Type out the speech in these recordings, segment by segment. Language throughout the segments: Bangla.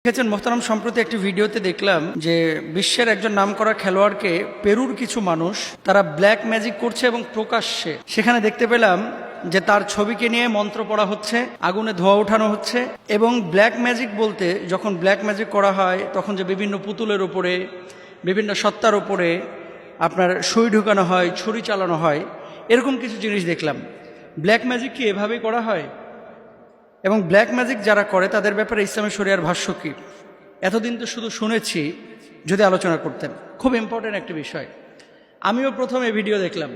দেখেছেন মোহতারাম, সম্প্রতি একটি ভিডিওতে দেখলাম যে বিশ্বের একজন নামকরা খেলোয়াড়কে পেরুর কিছু মানুষ তারা ব্ল্যাক ম্যাজিক করছে এবং প্রকাশ্যে সেখানে দেখতে পেলাম যে তার ছবিকে নিয়ে মন্ত্র পড়া হচ্ছে, আগুনে ধোঁয়া ওঠানো হচ্ছে। এবং ব্ল্যাক ম্যাজিক বলতে যখন ব্ল্যাক ম্যাজিক করা হয় তখন যে বিভিন্ন পুতুলের উপরে, বিভিন্ন সত্তার উপরে আপনার সুই ঢুকানো হয়, ছুরি চালানো হয়, এরকম কিছু জিনিস দেখলাম। ব্ল্যাক ম্যাজিক কি এভাবেই করা হয়? এবং ব্ল্যাক ম্যাজিক যারা করে তাদের ব্যাপারে ইসলামী শরিয়ার ভাষ্য কি? এতদিন তো শুধু শুনেছি, যদি আলোচনা করতেন। খুব ইম্পর্টেন্ট একটি বিষয়। আমিও প্রথম এই ভিডিও দেখলাম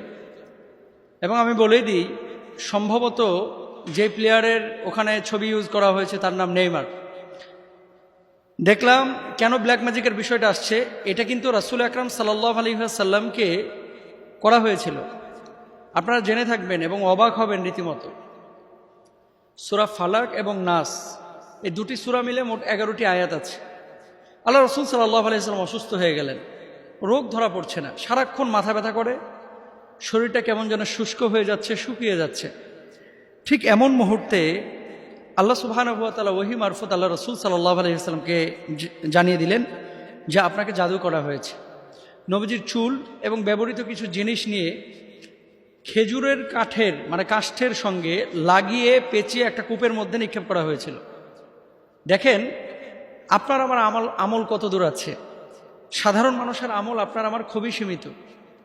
এবং আমি বলেই দিই, সম্ভবত যে প্লেয়ারের ওখানে ছবি ইউজ করা হয়েছে তার নাম নেইমার। দেখলাম কেন ব্ল্যাক ম্যাজিকের বিষয়টা আসছে। এটা কিন্তু রাসূল আকরাম সাল্লাল্লাহু আলাইহি ওয়াসাল্লামকে করা হয়েছিল। আপনারা জেনে থাকবেন এবং অবাক হবেন রীতিমতো। সূরা ফালাক এবং নাস, এই দুটি সূরা মিলে মোট 11টি আয়াত আছে। আল্লাহ রাসূল সাল্লাল্লাহু আলাইহি ওয়াসাল্লাম অসুস্থ হয়ে গেলেন, রোগ ধরা পড়ছে না, সারাক্ষণ মাথা ব্যথা করে, শরীরটা কেমন যেন শুষ্ক হয়ে যাচ্ছে, শুকিয়ে যাচ্ছে। ঠিক এমন মুহূর্তে আল্লাহ সুবহানাহু ওয়া তাআলা ওহী মারফত আল্লাহ রাসূল সাল্লাল্লাহু আলাইহি ওয়াসাল্লামকে জানিয়ে দিলেন যে আপনাকে জাদু করা হয়েছে। নবীজির চুল এবং ব্যবহৃত কিছু জিনিস নিয়ে খেজুরের কাঠের কাষ্ঠের সঙ্গে লাগিয়ে পেঁচিয়ে একটা কূপের মধ্যে নিক্ষেপ করা হয়েছিল। দেখেন আপনার আমার আমল কত দূর আছে। সাধারণ মানুষের আমল আপনার আমার খুবই সীমিত।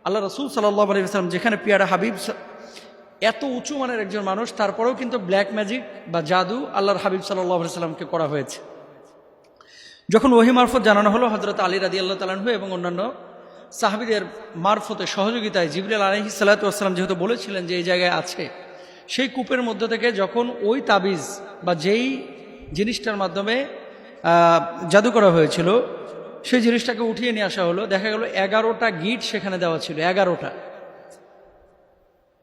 আল্লাহ রাসূল সাল্লাল্লাহু আলাইহি ওয়াসাল্লাম যেখানে পিয়ারা হাবিব, এত উঁচু মানের একজন মানুষ, তারপরেও কিন্তু ব্ল্যাক ম্যাজিক বা জাদু আল্লাহর হাবিব সাল্লাল্লাহু আলাইহি ওয়াসাল্লামকে করা হয়েছে। যখন ওহী মারফত জানানো হলো, হযরত আলী রাদিয়াল্লাহু তাআলা আনহু এবং অন্যান্য সাহাবীদের মারফতে সহযোগিতায় জিবরিল আলাইহিস সালাতু ওয়াস সালাম যেহেতু বলেছিলেন যে এই জায়গায় আছে, সেই কূপের মধ্য থেকে যখন ওই তাবিজ বা যেই জিনিসটার মাধ্যমে জাদু করা হয়েছিল সেই জিনিসটাকে উঠিয়ে নিয়ে আসা হলো, দেখা গেল 11টা গিট সেখানে দেওয়া ছিল, 11টা।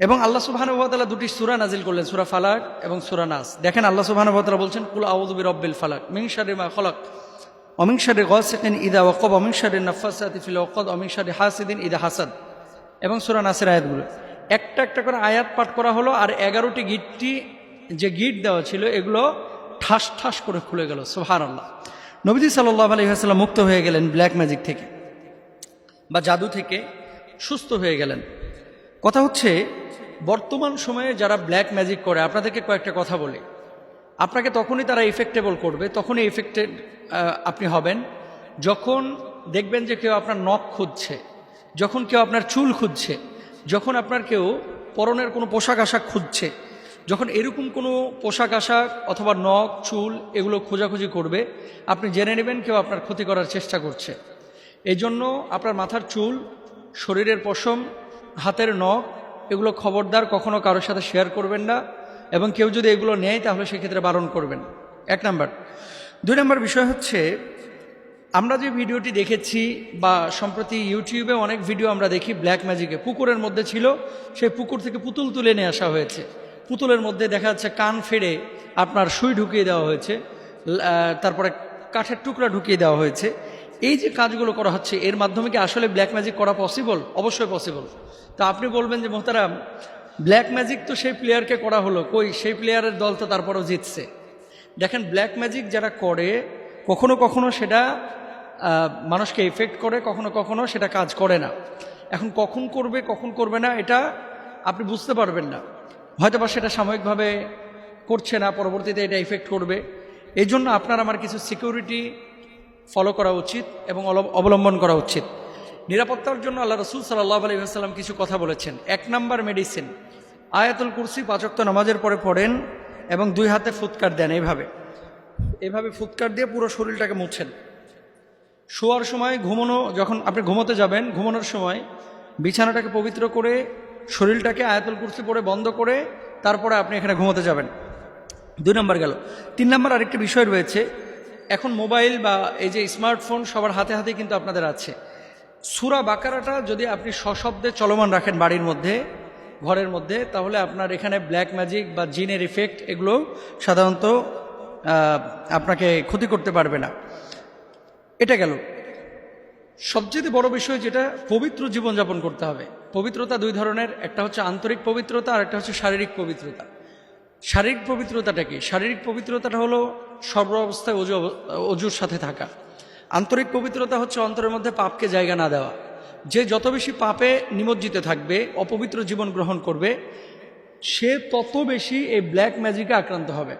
এবং আল্লাহ সুবহানাহু ওয়া তাআলা দুটি সূরা নাজিল করলেন, সূরা ফালাক এবং সূরা নাস। দেখেন আল্লাহ সুবহানাহু ওয়া তাআলা বলছেন, কুল আউযু বিরাব্বিল ফালাক মিন শাররি মা খালাক ওয়া মিন শাররি গাসিকিন ইযা ওয়াকাব ওয়া মিন শাররি নাফাসাতি ফিল উকাদ ওয়া মিন শাররি হাসিদিন ইযা হাসাদ। এবং সূরা নাসের আয়াতগুলো একটা একটা করে আয়াত পাঠ করা হলো। আর 11টি গিটটি যে গিট দেওয়া ছিল এগুলো ঠাস ঠাস করে খুলে গেল। সুবহানাল্লাহ। নবীজি সাল্লাল্লাহু আলাইহি ওয়াসাল্লাম মুক্ত হয়ে গেলেন ব্ল্যাক ম্যাজিক থেকে বা জাদু থেকে, সুস্থ হয়ে গেলেন। কথা হচ্ছে, বর্তমান সময়ে যারা ব্ল্যাক ম্যাজিক করে, আপনাদেরকে কয়েকটা কথা বলি। আপনাকে তখনই তারা ইফেক্টেবল করবে, তখনই ইফেক্টেড আপনি হবেন যখন দেখবেন যে কেউ আপনার নখ খুঁজছে, যখন কেউ আপনার চুল খুঁজছে, যখন আপনার কেউ পরনের কোনো পোশাক আশাক খুঁজছে, যখন এরকম কোনো পোশাক আশাক অথবা নখ চুল এগুলো খোঁজাখুঁজি করবে, আপনি জেনে নেবেন কেউ আপনার ক্ষতি করার চেষ্টা করছে। এই জন্য আপনার মাথার চুল, শরীরের পশম, হাতের নখ এগুলো খবরদার কখনো কারোর সাথে শেয়ার করবেন না। এবং কেউ যদি এগুলো নেয় তাহলে সেক্ষেত্রে বারণ করবেন। 1 নাম্বার। 2 নাম্বার বিষয় হচ্ছে, আমরা যে ভিডিওটি দেখেছি বা সম্প্রতি ইউটিউবে অনেক ভিডিও আমরা দেখি ব্ল্যাক ম্যাজিকে, পুকুরের মধ্যে ছিল, সেই পুকুর থেকে পুতুল তুলে নিয়ে আসা হয়েছে, পুতুলের মধ্যে দেখা যাচ্ছে কান ফেড়ে আপনার সুই ঢুকিয়ে দেওয়া হয়েছে, তারপরে কাঠের টুকরা ঢুকিয়ে দেওয়া হয়েছে। এই যে কাজগুলো করা হচ্ছে, এর মাধ্যমে কি আসলে ব্ল্যাক ম্যাজিক করা পসিবল? অবশ্যই পসিবল। তো আপনি বলবেন যে মোহতারাম, ব্ল্যাক ম্যাজিক তো সেই প্লেয়ারকে করা হলো, কই সেই প্লেয়ারের দল তো তারপরেও জিতছে। দেখেন, ব্ল্যাক ম্যাজিক যারা করে কখনো কখনো সেটা মানুষকে এফেক্ট করে, কখনো কখনো সেটা কাজ করে না। এখন কখন করবে কখন করবে না এটা আপনি বুঝতে পারবেন না। হয়তোবা সেটা সাময়িকভাবে করছে না, পরবর্তীতে এটা ইফেক্ট করবে। এই জন্য আপনার আমার কিছু সিকিউরিটি ফলো করা উচিত এবং অবলম্বন করা উচিত। নিরাপত্তার জন্য আল্লাহ রাসূল সাল্লাল্লাহু আলাইহি ওয়াসাল্লাম কিছু কথা বলেছেন। 1 নাম্বার মেডিসিন, আয়াতুল কুরসি 5 ওয়াক্ত নামাজের পরে পড়েন এবং 2 হাতে ফুৎকার দেন। এভাবে ফুৎকার দিয়ে পুরো শরীরটাকে মুছেন। শোয়ার সময়, যখন আপনি ঘুমোতে যাবেন, ঘুমানোর সময় বিছানাটাকে পবিত্র করে শরীরটাকে আয়াতুল কুরসি পড়ে বন্ধ করে তারপরে আপনি এখানে ঘুমোতে যাবেন। 2 নাম্বার গেল। 3 নাম্বার আরেকটি বিষয় রয়েছে। এখন মোবাইল বা এই যে স্মার্টফোন সবার হাতে হাতে কিন্তু আপনাদের আছে। সূরা বাকারাটা যদি আপনি সশব্দে চলমান রাখেন বাড়ির মধ্যে, ঘরের মধ্যে, তাহলে আপনার এখানে ব্ল্যাক ম্যাজিক বা জিনের ইফেক্ট এগুলো সাধারণত আপনাকে ক্ষতি করতে পারবে না। এটা গেল। সবচেয়ে বড় বিষয় যেটা, পবিত্র জীবনযাপন করতে হবে। পবিত্রতা 2 ধরনের, একটা হচ্ছে আন্তরিক পবিত্রতা আর একটা হচ্ছে শারীরিক পবিত্রতা। শারীরিক পবিত্রতাটা কি? শারীরিক পবিত্রতাটা হলো সর্ব অবস্থায় অজুর সাথে থাকা। আন্তরিক পবিত্রতা হচ্ছে অন্তরের মধ্যে পাপকে জায়গা না দেওয়া। যে যত বেশি পাপে নিমজ্জিত থাকবে, অপবিত্র জীবন গ্রহণ করবে, সে তত বেশি এই ব্ল্যাক ম্যাজিকে আক্রান্ত হবে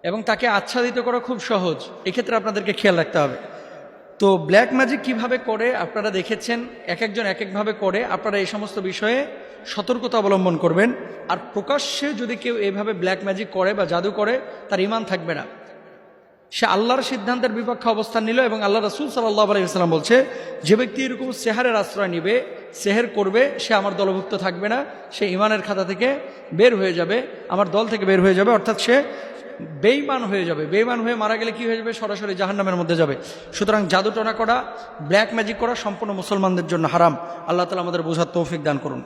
এবং তাকে আচ্ছাদিত করা খুব সহজ। এক্ষেত্রে আপনাদেরকে খেয়াল রাখতে হবে। তো ব্ল্যাক ম্যাজিক কিভাবে করে আপনারা দেখেছেন, এক একজন এক একভাবে করে। আপনারা এই সমস্ত বিষয়ে সতর্কতা অবলম্বন করবেন। আর প্রকাশ্যে যদি কেউ এইভাবে ব্ল্যাক ম্যাজিক করে বা জাদু করে, তার ঈমান থাকবে না। সে আল্লাহর সিদ্ধান্তের বিপক্ষে অবস্থান নিল। এবং আল্লাহ রাসূল সাল্লাল্লাহু আলাইহি ওয়াসাল্লাম বলছে, যে ব্যক্তি এরকম সেহারের আশ্রয় নিবে, সেহের করবে, সে আমার দলভুক্ত থাকবে না, সে ঈমানের খাতা থেকে বের হয়ে যাবে, আমার দল থেকে বের হয়ে যাবে। অর্থাৎ সে বেঈমান হয়ে যাবে। বেঈমান হয়ে মারা গেলে কি হয়ে যাবে? সরাসরি জাহান্নামের মধ্যে যাবে। সুতরাং জাদুটনা করা, ব্ল্যাক ম্যাজিক করা সম্পূর্ণ মুসলমানদের জন্য হারাম। আল্লাহ তাআলা আমাদের বোঝার তৌফিক দান করুন।